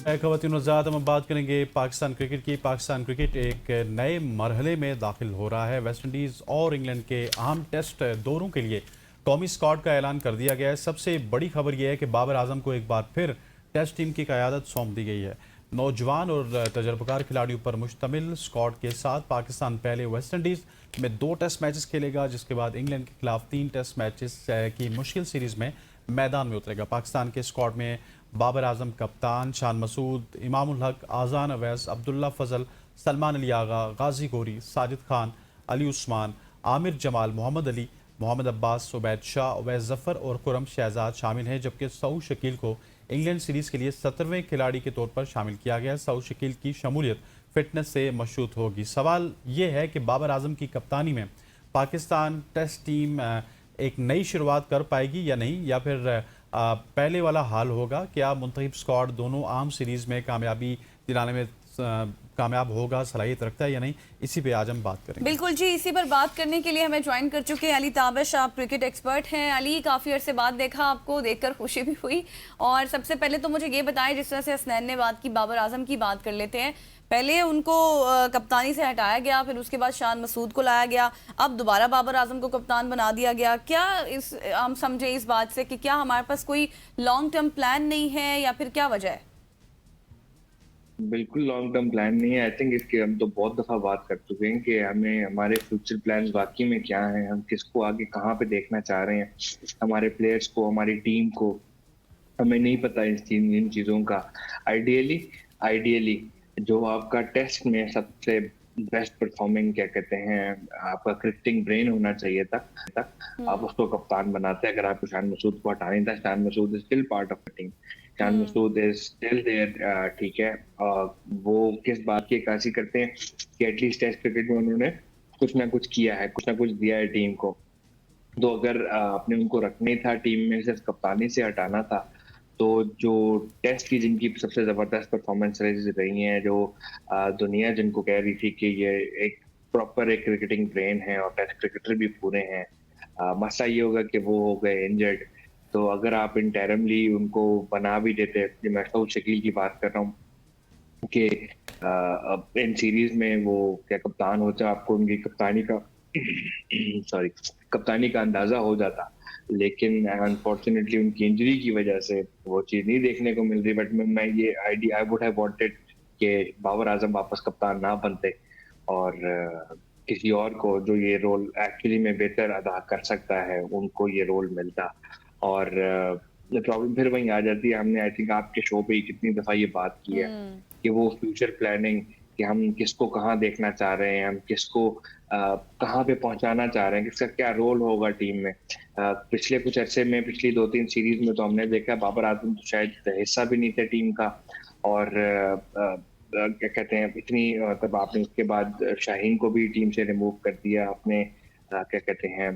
ख़वातीन हज़रात, हम बात करेंगे पाकिस्तान क्रिकेट की। पाकिस्तान क्रिकेट एक नए मरहले में दाखिल हो रहा है। वेस्ट इंडीज़ और इंग्लैंड के अहम टेस्ट दौरों के लिए कौमी स्क्वाड का ऐलान कर दिया गया है। सबसे बड़ी खबर यह है कि बाबर आजम को एक बार फिर टेस्ट टीम की क़यादत सौंप दी गई है। नौजवान और तजर्बाकार खिलाड़ियों पर मुश्तमिल स्क्वाड के साथ पाकिस्तान पहले वेस्ट इंडीज़ में 2 टेस्ट मैचेस खेलेगा, जिसके बाद इंग्लैंड के खिलाफ 3 टेस्ट मैचेस की मुश्किल सीरीज़ में मैदान में उतरेगा। पाकिस्तान के स्क्वाड में बाबर आजम कप्तान, शान मसूद, इमामुल हक, आज़ान अवैस, अब्दुल्ला फजल, सलमान अली आगा, गाजी गोरी, साजिद खान, अली उस्मान, आमिर जमाल, मोहम्मद अली, मोहम्मद अब्बास, उबैद शाह, उवैस जफ़र और खुरम शहजाद शामिल हैं। जबकि सऊद शकील को इंग्लैंड सीरीज़ के लिए 17वें खिलाड़ी के तौर पर शामिल किया गया है। सऊद शकील की शमूलियत फिटनेस से मशरूत होगी। सवाल ये है कि बाबर आजम की कप्तानी में पाकिस्तान टेस्ट टीम एक नई शुरुआत कर पाएगी या नहीं, या फिर पहले वाला हाल होगा। क्या मुंतखब स्क्वाड दोनों आम सीरीज़ में कामयाबी दिलाने में कामयाब होगा, सलाहियत रखता है या नहीं, इसी पे आज हम बात करेंगे। बिल्कुल जी, इसी पर बात करने के लिए हमें ज्वाइन कर चुके हैं अली ताबिश। आप क्रिकेट एक्सपर्ट हैं। अली, काफ़ी अरसे बाद देखा, आपको देखकर खुशी भी हुई। और सबसे पहले तो मुझे ये बताएं, जिस तरह से हसनैन ने बात की, बाबर आजम की बात कर लेते हैं। पहले उनको कप्तानी से हटाया गया, फिर उसके बाद शान मसूद को लाया गया, अब दोबारा बाबर आजम को कप्तान बना दिया गया। क्या इस हम समझे इस बात से कि क्या हमारे पास कोई लॉन्ग टर्म प्लान नहीं है, या फिर क्या वजह है? बिल्कुल लॉन्ग टर्म प्लान नहीं है। आई थिंक इसके हम तो बहुत दफा बात कर चुके हैं कि हमें हमारे फ्यूचर प्लान्स वाकई में क्या हैं, हम किसको आगे कहाँ पे देखना चाह रहे हैं, हमारे प्लेयर्स को, हमारी टीम को। हमें नहीं पता इन चीजों का। आइडियली आइडियली जो आपका टेस्ट में सबसे बेस्ट परफॉर्मिंग क्या कहते हैं, आपका क्रिकेटिंग ब्रेन होना चाहिए था, आप उसको कप्तान बनाते। अगर आपको शान मसूद को हटाना था, Shan Masood is still part of the team, Shan Masood is still there, ठीक है। वो किस बात की अक्कासी करते हैं कि एटलीस्ट टेस्ट क्रिकेट में उन्होंने कुछ ना कुछ किया है, कुछ ना कुछ दिया है टीम को। तो अगर आपने उनको रखना ही था टीम में, सिर्फ कप्तानी से हटाना था, तो जो टेस्ट की जिनकी सबसे जबरदस्त परफॉर्मेंस रही है, जो दुनिया जिनको कह रही थी कि ये एक प्रॉपर एक क्रिकेटिंग ब्रेन है और टेस्ट क्रिकेटर भी पूरे हैं, मसला ये होगा कि वो हो गए इंजर्ड। तो अगर आप इंटरमली उनको बना भी देते, मैं सऊद शकील की बात कर रहा हूँ कि अब इन सीरीज में वो क्या कप्तान होता, आपको उनकी कप्तानी का सॉरी कप्तानी का अंदाजा हो जाता। लेकिन अनफॉर्चुनेटली उनकी इंजरी की वजह से वो चीज नहीं देखने को मिल रही। बट मैं ये idea I would have wanted कि बाबर आजम वापस कप्तान ना बनते और किसी और को जो ये रोल एक्चुअली में बेहतर अदा कर सकता है उनको ये रोल मिलता। और प्रॉब्लम फिर वहीं आ जाती है। हमने आई थिंक आपके शो पे ही कितनी दफा ये बात की है कि वो फ्यूचर प्लानिंग, कि हम किसको कहाँ देखना चाह रहे हैं, हम किसको कहाँ पे पहुंचाना चाह रहे हैं, किसका क्या रोल होगा टीम में। पिछले कुछ अरसे में, पिछली 2-3 सीरीज में तो हमने देखा बाबर आजम तो शायद हिस्सा भी नहीं थे टीम का। और क्या कहते हैं, इतनी तब आपने उसके बाद शाहीन को भी टीम से रिमूव कर दिया आपने, क्या कहते हैं,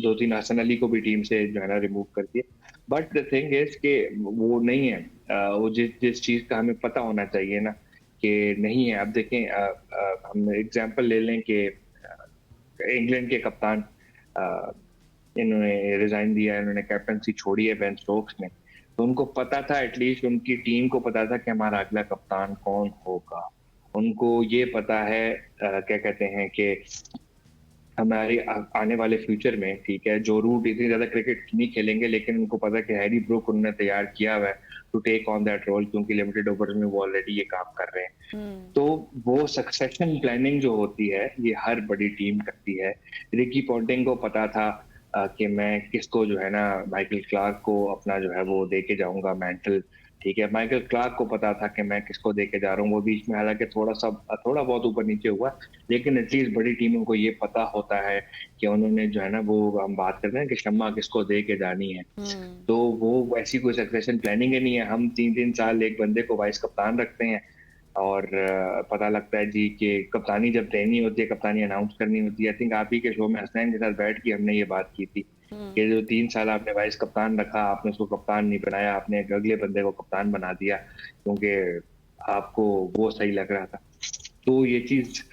2-3 हसन अली को भी टीम से जो है ना रिमूव कर दिया। बट द थिंग इज कि वो नहीं है, वो जिस जिस चीज का हमें पता होना चाहिए ना कि नहीं है। अब देखें, हम एग्जांपल ले लें कि इंग्लैंड के कप्तान इन्होंने रिजाइन दिया, इन्होंने कैप्टनसी छोड़ी है बेन स्टोक्स ने। तो उनको पता था, एटलीस्ट उनकी टीम को पता था कि हमारा अगला कप्तान कौन होगा। उनको ये पता है, क्या कहते हैं कि हमारे आने वाले फ्यूचर में, ठीक है, जो रूट इतनी ज्यादा क्रिकेट नहीं खेलेंगे, लेकिन उनको पता है कि हैरी ब्रूक उन्होंने तैयार किया हुआ है to take on that role, क्योंकि लिमिटेड ओवर्स में वो ऑलरेडी ये काम कर रहे हैं। तो वो सक्सेशन प्लानिंग जो होती है, ये हर बड़ी टीम करती है। रिकी पॉन्टिंग को पता था कि मैं किसको जो है ना, माइकल क्लार्क को अपना जो है वो दे के जाऊंगा मेंटल, ठीक है। माइकल क्लार्क को पता था कि मैं किसको दे के जा रहा हूँ। वो बीच में हालांकि थोड़ा बहुत ऊपर नीचे हुआ, लेकिन एटलीस्ट बड़ी टीमों को ये पता होता है कि उन्होंने जो है ना, वो हम बात करते हैं कि शम्मा किसको दे के जानी है। तो वो ऐसी कोई सक्सेशन प्लानिंग ही नहीं है। हम 3-3 साल एक बंदे को वाइस कप्तान रखते हैं और पता लगता है जी कि कप्तानी जब देनी होती है, कप्तानी अनाउंस करनी होती है। आई थिंक आप ही के शो में हसनैन के साथ बैठ के हमने ये बात की थी कि जो 3 साल आपने वाइस कप्तान रखा, आपने उसको कप्तान नहीं बनाया, आपने एक अगले बंदे को कप्तान बना दिया क्योंकि आपको वो सही लग रहा था। तो ये चीज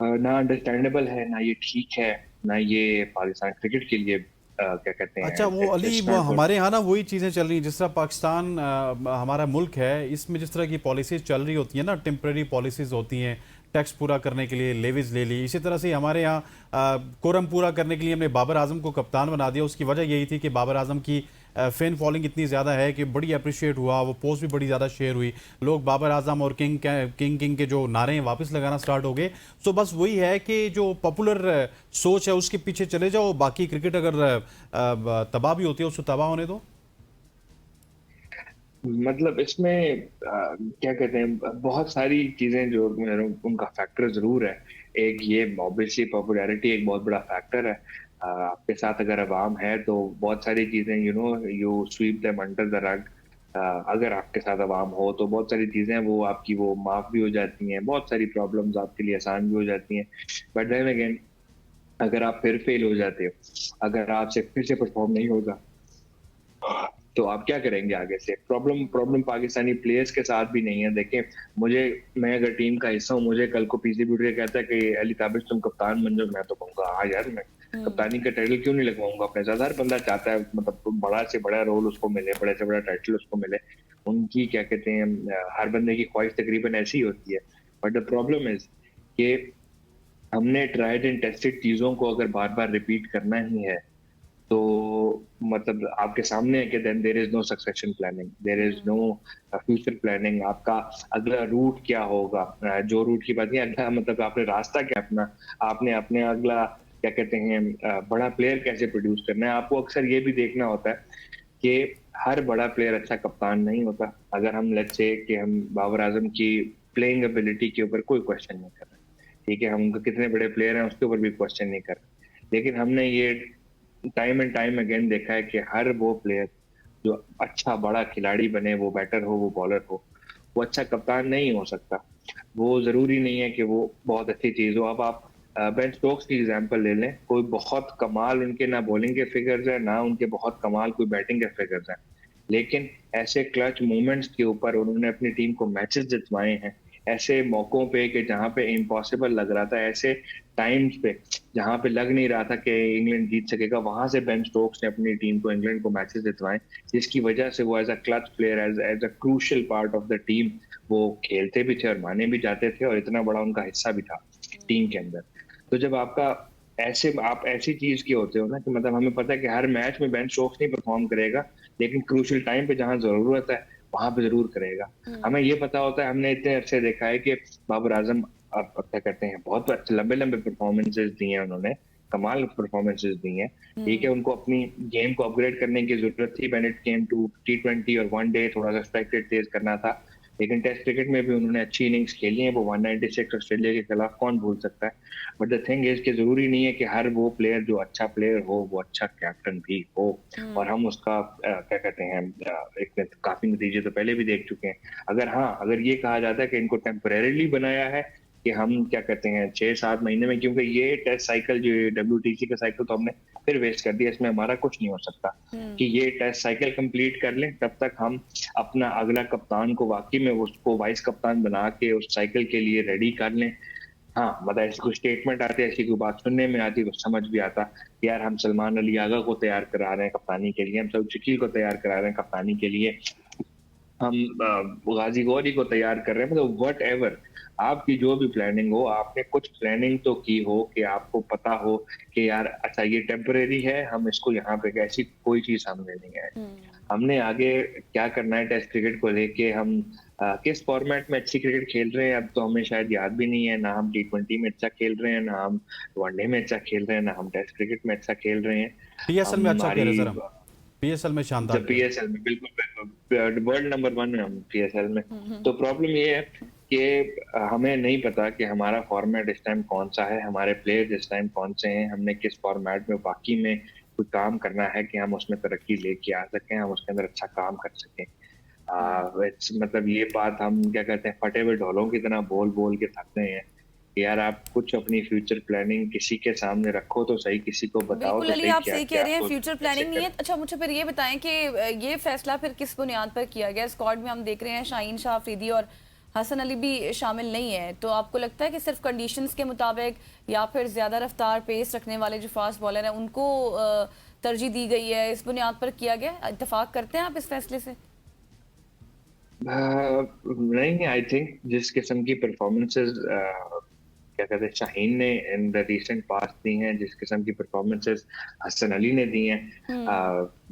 ना अंडरस्टैंडेबल है, ना ये ठीक है, ना ये पाकिस्तान क्रिकेट के लिए क्या कहते हैं अच्छा, वो अली, वो adjustment हमारे यहाँ ना वही चीज़ें चल रही हैं जिस तरह पाकिस्तान हमारा मुल्क है, इसमें जिस तरह की पॉलिसीज़ चल रही होती हैं ना, टेम्प्रेरी पॉलिसीज़ होती हैं, टैक्स पूरा करने के लिए लेविज ले ली। इसी तरह से हमारे यहाँ कोरम पूरा करने के लिए हमने बाबर आजम को कप्तान बना दिया। उसकी वजह यही थी कि बाबर आजम की फैन फॉलोइंग इतनी ज़्यादा है कि बड़ी अप्रिशिएट हुआ, वो पोस्ट भी बड़ी ज़्यादा शेयर हुई, लोग बाबर आजम और किंग किंग के जो नारे हैं वापस लगाना स्टार्ट हो गए। सो बस वही है कि जो पॉपुलर सोच है उसके पीछे चले जाओ, बाकी क्रिकेट अगर तबाह भी होती है उसको तबाह होने दो। मतलब इसमें क्या कहते हैं, बहुत सारी चीजें जो उनका फैक्टर जरूर है। एक ये ऑब्वियसली पॉपुलैरिटी एक बहुत बड़ा फैक्टर है। आपके साथ अगर अवाम है तो बहुत सारी चीजें you sweep them under the rug. अगर आपके साथ अवाम हो तो बहुत सारी चीजें वो आपकी वो माफ भी हो जाती हैं, बहुत सारी प्रॉब्लम्स आपके लिए आसान भी हो जाती हैं। बट देन अगेन, अगर आप फिर फेल हो जाते हो, अगर आपसे फिर से परफॉर्म नहीं होगा, तो आप क्या करेंगे आगे से? प्रॉब्लम प्रॉब्लम पाकिस्तानी प्लेयर्स के साथ भी नहीं है। देखें, मैं अगर टीम का हिस्सा हूँ, मुझे कल को पीसी ब्यूटी कहता है कि अली ताबिश तुम कप्तान बन जाओ, मैं तो कहूंगा हाँ यार, मैं कप्तानी का टाइटल क्यों नहीं लगवाऊंगा अपने साथ? हर बंदा चाहता है मतलब बड़ा से बड़ा रोल उसको मिले, बड़े से बड़ा टाइटल उसको मिले। उनकी क्या कहते हैं, हर बंदे की ख्वाहिश तकरीबन ऐसी ही होती है। बट द प्रॉब्लम इज कि हमने ट्राइड एंड टेस्टेड चीजों को अगर बार बार रिपीट करना ही है, तो मतलब आपके सामने है कि then there is no succession planning, there is no future planning. आपका अगला रूट क्या होगा? जो रूट की बात नहीं, अगला मतलब आपने रास्ता क्या अपना, आपने अपने अगला क्या कहते हैं बड़ा प्लेयर कैसे प्रोड्यूस करना है। आपको अक्सर ये भी देखना होता है कि हर बड़ा प्लेयर अच्छा कप्तान नहीं होता। अगर हम लेट्स से कि हम बाबर आजम की प्लेइंग एबिलिटी के ऊपर कोई क्वेश्चन नहीं कर रहे, ठीक है, हम कितने बड़े प्लेयर हैं उसके ऊपर भी क्वेश्चन नहीं कर रहे, लेकिन हमने ये टाइम एंड टाइम अगेन देखा है कि हर वो प्लेयर जो अच्छा बड़ा खिलाड़ी बने, वो बैटर हो वो बॉलर हो, वो अच्छा कप्तान नहीं हो सकता। वो जरूरी नहीं है कि वो बहुत अच्छी चीज हो। अब आप बेन स्टोक्स की एग्जांपल ले लें, कोई बहुत कमाल उनके ना बॉलिंग के फिगर्स है ना उनके बहुत कमाल कोई बैटिंग के फिगर्स हैं, लेकिन ऐसे क्लच मोमेंट्स के ऊपर उन्होंने अपनी टीम को मैचेस जितवाए हैं। ऐसे मौकों पे कि जहां पे इम्पॉसिबल लग रहा था, ऐसे टाइम्स पे जहां पे लग नहीं रहा था कि इंग्लैंड जीत सकेगा, वहां से बेन स्टोक्स ने अपनी टीम को, इंग्लैंड को मैचेस जितवाए, जिसकी वजह से वो as a clutch player, as a crucial part of the team वो खेलते भी थे और माने भी जाते थे और इतना बड़ा उनका हिस्सा भी था टीम के अंदर। तो जब आपका ऐसे आप ऐसी चीज के होते हो ना कि मतलब हमें पता है कि हर मैच में बेन स्टोक्स नहीं परफॉर्म करेगा, लेकिन क्रूशियल टाइम पे जहां जरूरत है वहां पे जरूर करेगा। हमें ये पता होता है, हमने इतने अरसे देखा है कि बाबर आजम अब क्या कहते हैं, बहुत अच्छे लंबे लंबे परफॉर्मेंसेज दिए हैं उन्होंने, कमाल परफॉर्मेंसेज दी हैं। ठीक है, उनको अपनी गेम को अपग्रेड करने की जरूरत थी when it came to T20 और वनडे, थोड़ा सा स्ट्राइक रेट तेज करना था, लेकिन टेस्ट क्रिकेट में भी उन्होंने अच्छी इनिंग्स खेली है। वो 196 ऑस्ट्रेलिया के खिलाफ कौन भूल सकता है। बट द थिंग इज कि जरूरी नहीं है कि हर वो प्लेयर जो अच्छा प्लेयर हो वो अच्छा कैप्टन भी हो। और हम उसका क्या कहते हैं एक काफी नतीजे तो पहले भी देख चुके हैं। अगर ये कहा जाता है कि इनको टेम्परेरीली बनाया है कि हम क्या कहते हैं 6-7 महीने में, क्योंकि ये टेस्ट साइकिल जो WTC का साइकिल तो हमने फिर वेस्ट कर दिया, इसमें हमारा कुछ नहीं हो सकता कि ये टेस्ट साइकिल कंप्लीट कर लें, तब तक हम अपना अगला कप्तान को वाकई में उसको वाइस कप्तान बना के उस साइकिल के लिए रेडी कर लें। हाँ, मतलब ऐसी कोई स्टेटमेंट आती है, ऐसी कोई बात सुनने में आती तो समझ भी आता कि यार हम सलमान अली आगा को तैयार करा रहे हैं कप्तानी के लिए, हम सऊद शकील को तैयार करा रहे हैं कप्तानी के लिए, हम गाजी गौरी को तैयार कर रहे हैं। मतलब वट एवर आपकी जो भी प्लानिंग हो, आपने कुछ प्लानिंग तो की हो कि आपको पता हो कि यार अच्छा ये टेम्परेरी है, हम इसको यहाँ पे, ऐसी कोई चीज हमने नहीं है। हमने आगे क्या करना है टेस्ट क्रिकेट को लेके, हम किस फॉर्मेट में अच्छी क्रिकेट खेल रहे हैं अब तो हमें शायद याद भी नहीं है। ना हम T20 में अच्छा खेल रहे हैं, ना हम वनडे में अच्छा खेल रहे हैं, ना हम टेस्ट क्रिकेट में अच्छा खेल रहे हैं। PSL में अच्छा खेल रहे सर, हम PSL में शानदार जब PSL में बिल्कुल वर्ल्ड नंबर 1 है हम PSL में। तो प्रॉब्लम ये है कि हमें नहीं पता कि हमारा फॉर्मेट इस टाइम कौन सा है, हमारे प्लेयर्स इस टाइम कौन से हैं, हमने किस फॉर्मेट में बाकी में कोई काम करना है कि हम उसमें तरक्की लेके आ सकें, हम उसके अंदर अच्छा काम कर सकें। मतलब ये बात हम क्या कहते हैं फटे हुए ढोलों की तरह बोल बोल के थक गए हैं। यार आप कुछ अपनी फ्यूचर प्लानिंग किसी के सामने रखो तो सही, किसी को बताओ बिल्कुल तो अली, सही आप क्या सही क्या कह रहे हैं, आपको फ्यूचर प्लानिंग नहीं है। अच्छा मुझे फिर ये बताएं कि ये फैसला फिर किस बुनियाद पर किया गया? स्क्वाड में हम देख रहे हैं शाहीन शाह अफरीदी और हसन अली भी शामिल नहीं है, तो आपको लगता है कि सिर्फ कंडीशंस के मुताबिक या फिर ज्यादा रफ्तार पेस रखने वाले जो फास्ट बॉलर हैं उनको तरजीह दी गई है, इस बुनियाद पर किया गया? इत्तेफाक करते हैं आप इस फैसले से? नहीं, आई थिंक जिस किस्म की परफॉर्मेंसेस क्या कहते हैं शाहीन ने इन द रीसेंट पास्ट दी हैं, जिस किस्म की परफॉर्मेंसेस हसन अली ने दी हैं,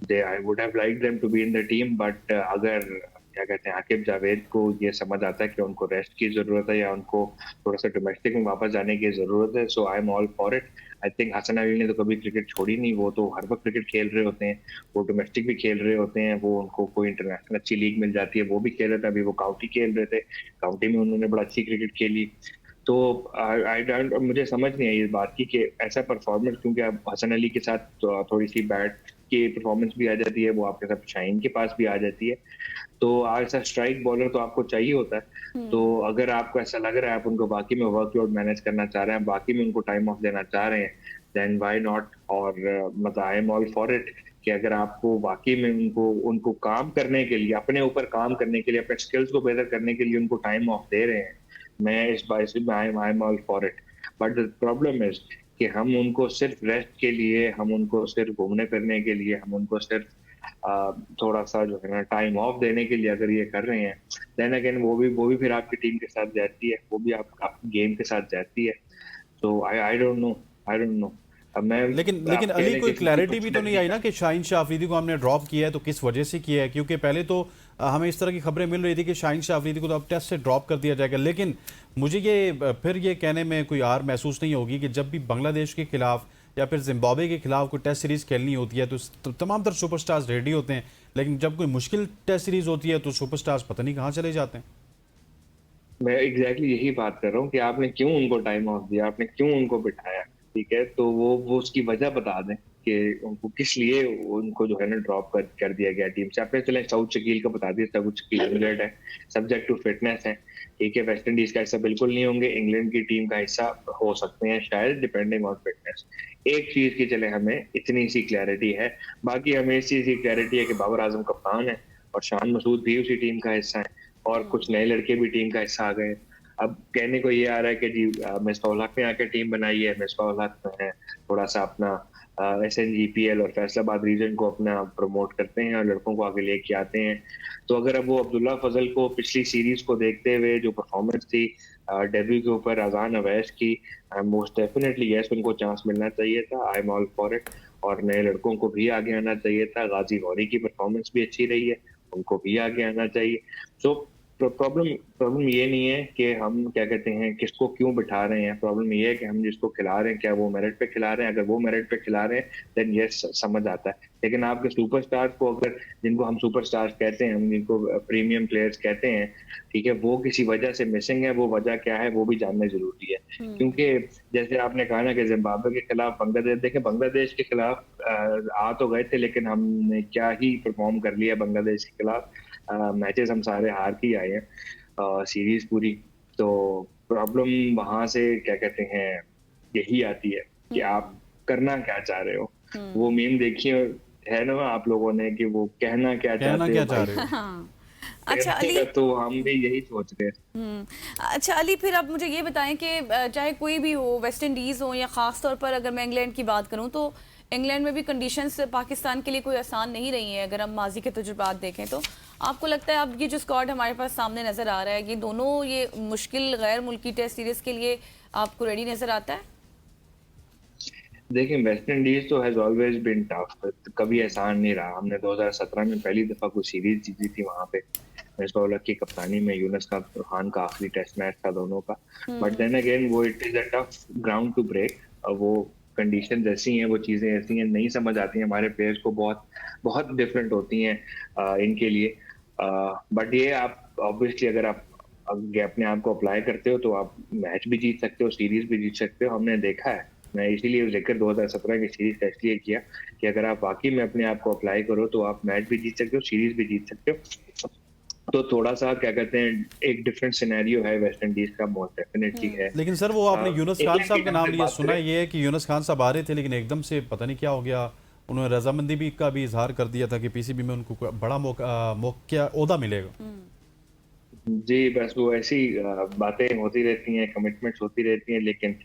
they I would have like them to be in the team, but अगर क्या कहते हैं आकिब जावेद को ये समझ आता है कि उनको रेस्ट की जरूरत है या उनको थोड़ा सा डोमेस्टिक में वापस जाने की जरूरत है, so I am all for it. I think Hasan Ali ने तो कभी क्रिकेट छोड़ी नहीं, वो तो हर वक्त क्रिकेट खेल रहे होते हैं, वो डोमेस्टिक भी खेल रहे होते हैं, वो उनको कोई इंटरनेशनल अच्छी लीग मिल जाती है वो भी खेल रहे थे, अभी वो काउंटी खेल रहे थे, काउंटी में उन्होंने बड़ा अच्छी क्रिकेट खेली। तो आई डोंट, मुझे समझ नहीं आई इस बात की कि ऐसा परफॉर्मेंस, क्योंकि अब हसन अली के साथ थोड़ी सी बैट की परफॉर्मेंस भी आ जाती है, वो आपके साथ शाहीन के पास भी आ जाती है, तो ऐसा स्ट्राइक बॉलर तो आपको चाहिए होता है। तो अगर आपको ऐसा लग रहा है आप उनको बाकी में वर्कलोड मैनेज करना चाह रहे हैं, बाकी में उनको टाइम ऑफ देना चाह रहे हैं, देन व्हाई नॉट। और मतलब आई एम ऑल फॉर इट कि अगर आपको बाकी में उनको उनको काम करने के लिए, अपने ऊपर काम करने के लिए, अपने स्किल्स को बेहतर करने के लिए उनको टाइम ऑफ दे रहे हैं, मैं इस बात से आई am all for it. But the problem is कि हम उनको सिर्फ रेस्ट के लिए, हम उनको सिर्फ घूमने फिरने के लिए, हम उनको सिर्फ थोड़ा सा जो है ना टाइम ऑफ देने के लिए अगर ये कर रहे हैं, देन अगेन वो भी फिर आपकी टीम के साथ जाती है, वो भी आपकी गेम के साथ जाती है। तो I don't know, I don't know. अब मैं लेकिन अली कोई क्लैरिटी भी तो नहीं आई ना कि शाहीन शाह अफरीदी को हमने ड्रॉप किया है तो किस वजह से किया है, क्योंकि पहले तो हमें इस तरह की खबरें मिल रही थी कि शाहीन शाह अफरीदी को तो अब टेस्ट से ड्रॉप कर दिया जाएगा, लेकिन मुझे ये कहने में कोई आर महसूस नहीं होगी कि जब भी बांग्लादेश के खिलाफ या फिर जिम्बाब्वे के खिलाफ कोई टेस्ट सीरीज खेलनी होती है तो तमाम तर सुपरस्टार्स रेडी होते हैं, लेकिन जब कोई मुश्किल टेस्ट सीरीज होती है तो सुपरस्टार्स पता नहीं कहाँ चले जाते हैं। मैं एग्जैक्टली यही बात कर रहा हूँ कि आपने क्यों उनको टाइम ऑफ दिया, आपने क्यों उनको बिठाया, ठीक है, तो वो उसकी वजह बता दें कि उनको किस लिए उनको जो है ना ड्रॉप कर दिया गया टीम से। आपने चले साउथ शकील का बता दिया, साउथ शकील इंग्लैंड है, सब्जेक्ट टू फिटनेस है, ठीक है, वेस्ट इंडीज का हिस्सा बिल्कुल नहीं होंगे, इंग्लैंड की टीम का हिस्सा हो सकते हैं शायद, डिपेंडिंग ऑन फिटनेस। एक चीज की चले हमें इतनी सी क्लैरिटी है, बाकी हमें इस चीज की क्लैरिटी है कि बाबर आजम कप्तान है और शान मसूद भी उसी टीम का हिस्सा है और कुछ नए लड़के भी टीम का हिस्सा आ गए। अब कहने को ये आ रहा है कि जी मिसबाह हक ने आकर टीम बनाई है, मिसबाह हक है थोड़ा सा अपना SNGPL और फैसलाबाद रीजन को अपना प्रमोट करते हैं और लड़कों को आगे लेके आते हैं। तो अगर अब वो अब्दुल्ला फजल को पिछली सीरीज को देखते हुए जो परफॉर्मेंस थी डेब्यू के ऊपर अजान अवैस की, मोस्ट डेफिनेटली यस उनको चांस मिलना चाहिए था, आई एम ऑल फॉर इट। और नए लड़कों को भी आगे आना चाहिए था, गाजी गौरी की परफॉर्मेंस भी अच्छी रही है, उनको भी आगे आना चाहिए। तो प्रॉब्लम ये नहीं है कि हम क्या कहते हैं किसको क्यों बिठा रहे हैं, प्रॉब्लम ये है कि हम जिसको खिला रहे हैं क्या वो मेरिट पे खिला रहे हैं। अगर वो मेरिट पे खिला रहे हैं देन यस समझ आता है, लेकिन आपके सुपरस्टार्स को अगर, जिनको हम सुपरस्टार्स कहते हैं, हम जिनको प्रीमियम प्लेयर्स कहते हैं, ठीक है, वो किसी वजह से मिसिंग है, वो वजह क्या है वो भी जानना जरूरी है। क्योंकि जैसे आपने कहा ना कि जिम्बाब्वे के खिलाफ बांग्लादेश, देखें बांग्लादेश के खिलाफ आ तो गए थे, लेकिन हमने क्या ही परफॉर्म कर लिया बांग्लादेश के खिलाफ, मैचेस हम सारे हार के ही आए हैं सीरीज पूरी। तो प्रॉब्लम वहां से क्या कहते हैं यही आती है कि आप करना क्या चाह रहे हो। वो मीम देखिए है ना आप लोगों ने कि वो कहना क्या चाहते हो। हाँ। अच्छा अली, तो हम भी यही सोच रहे हैं। अच्छा अली, फिर आप मुझे ये बताएं कि चाहे कोई भी हो, वेस्ट इंडीज़ हो या ख़ास तौर पर अगर मैं इंग्लैंड की बात करूं तो इंग्लैंड में भी कंडीशंस पाकिस्तान के लिए कोई आसान नहीं रही हैं। अगर हम माजी के तजुर्बात देखें तो आपको लगता है अब ये जो स्क्वाड हमारे पास सामने नज़र आ रहा है, ये दोनों ये मुश्किल गैर मुल्की टेस्ट सीरीज़ के लिए आपको रेडी नज़र आता है? देखिए वेस्ट इंडीज तो हैज ऑलवेज बीन टफ, कभी आसान नहीं रहा। हमने 2017 में पहली दफा कोई सीरीज जीती थी वहां पे, मिसबाह की कप्तानी में, यूनुस खान का आखिरी टेस्ट मैच था दोनों का। बट देन अगेन वो it is a tough ground to break, वो कंडीशन ऐसी हैं, वो चीजें ऐसी हैं, नहीं समझ आती हैं हमारे प्लेयर्स को, बहुत बहुत डिफरेंट होती हैं इनके लिए। बट ये आप ऑब्वियसली अगर आप अपने आप को अप्लाई करते हो तो आप मैच भी जीत सकते हो, सीरीज भी जीत सकते हो, हमने देखा है। मैं इसीलिए जिक्र 2017 की सीरीज का इसलिए किया कि अगर आप वाकई में अपने आप को अप्लाई करो तो आप मैच भी जीत सकते हो, सीरीज भी जीत सकते हो। तो थोड़ा सा क्या कहते हैं एक डिफरेंट सिनेरियो है वेस्ट इंडीज का, बहुत डेफिनेटली है। लेकिन सर वो आपने यूनुस खान साहब का नाम लिया, सुना ये है कि यूनुस खान साहब आ रहे थे लेकिन एकदम से पता नहीं क्या हो गया, उन्होंने रजामंदी भी का भी इजहार कर दिया था कि PCB में उनको बड़ा मौका ओहदा मिलेगा। जी बस वो ऐसी बातें होती रहती हैं, कमिटमेंट्स होती रहती हैं, लेकिन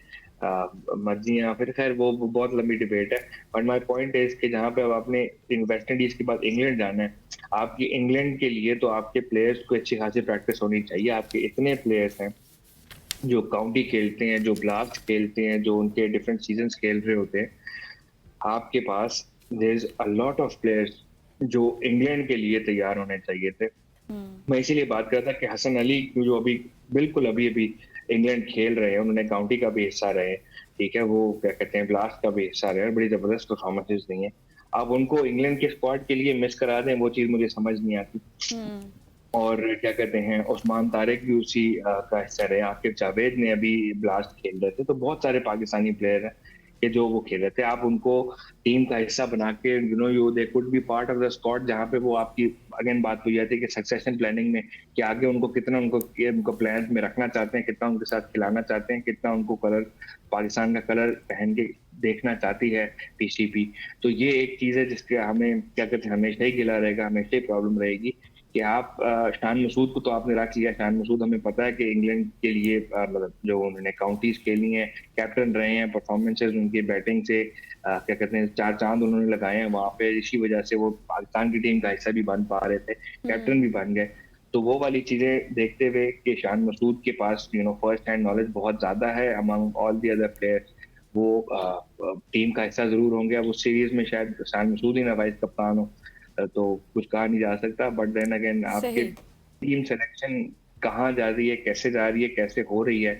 मर्जियां, फिर खैर वो बहुत लंबी डिबेट है। बट माय पॉइंट इज कि जहाँ पे अब आपने वेस्ट इंडीज के बाद इंग्लैंड जाना है, आपकी इंग्लैंड के लिए तो आपके प्लेयर्स को अच्छी खासी प्रैक्टिस होनी चाहिए। आपके इतने प्लेयर्स हैं जो काउंटी खेलते हैं, जो ब्लास्ट खेलते हैं, जो उनके डिफरेंट सीजन्स खेल रहे होते हैं। आपके पास there is a lot of players जो इंग्लैंड के लिए तैयार होने चाहिए थे। मैं इसीलिए बात कर रहा था कि हसन अली जो अभी बिल्कुल अभी अभी इंग्लैंड खेल रहे हैं, उन्होंने काउंटी का भी हिस्सा रहे, ठीक है, वो क्या कहते हैं ब्लास्ट का भी हिस्सा रहे, बड़ी जबरदस्त परफॉर्मेंसेज दी हैं। आप उनको इंग्लैंड के स्क्वाड के लिए मिस करा दें, वो चीज मुझे समझ नहीं आती। और क्या कहते हैं उस्मान तारिक भी उसी का हिस्सा रहे, आकिब जावेद ने अभी ब्लास्ट खेल रहे थे, तो बहुत सारे पाकिस्तानी प्लेयर हैं कि जो वो खेल रहे थे। आप उनको टीम का हिस्सा बना के you they could be part of the squad, जहाँ पे वो आपकी अगेन बात हुई जाती है कि सक्सेशन प्लानिंग में कि आगे उनको कितना उनको प्लान में रखना चाहते हैं, कितना उनके साथ खिलाना चाहते हैं, कितना उनको कलर पाकिस्तान का कलर पहन के देखना चाहती है पीसीपी। तो ये एक चीज है जिसके हमें क्या कहते हैं हमेशा ही गिला रहेगा, हमेशा ही प्रॉब्लम रहेगी कि आप शान मसूद को तो आपने रख लिया। शान मसूद हमें पता है कि इंग्लैंड के लिए मतलब जो उन्होंने काउंटीज खेली हैं, कैप्टन रहे हैं, परफॉर्मेंसेज उनकी बैटिंग से क्या कहते हैं चार चांद उन्होंने लगाए हैं वहां पे, इसी वजह से वो पाकिस्तान की टीम का हिस्सा भी बन पा रहे थे, कैप्टन भी बन गए। तो वो वाली चीजें देखते हुए कि शान मसूद के पास फर्स्ट हैंड नॉलेज बहुत ज्यादा है among all the other players, वो टीम का हिस्सा जरूर होंगे। अब उस सीरीज में शायद शान मसूद ही ना वाइस कप्तान हो, तो कुछ कहा नहीं जा सकता। बट देन अगेन आपके सही। टीम सिलेक्शन कहाँ जा रही है, कैसे जा रही है, कैसे हो रही है,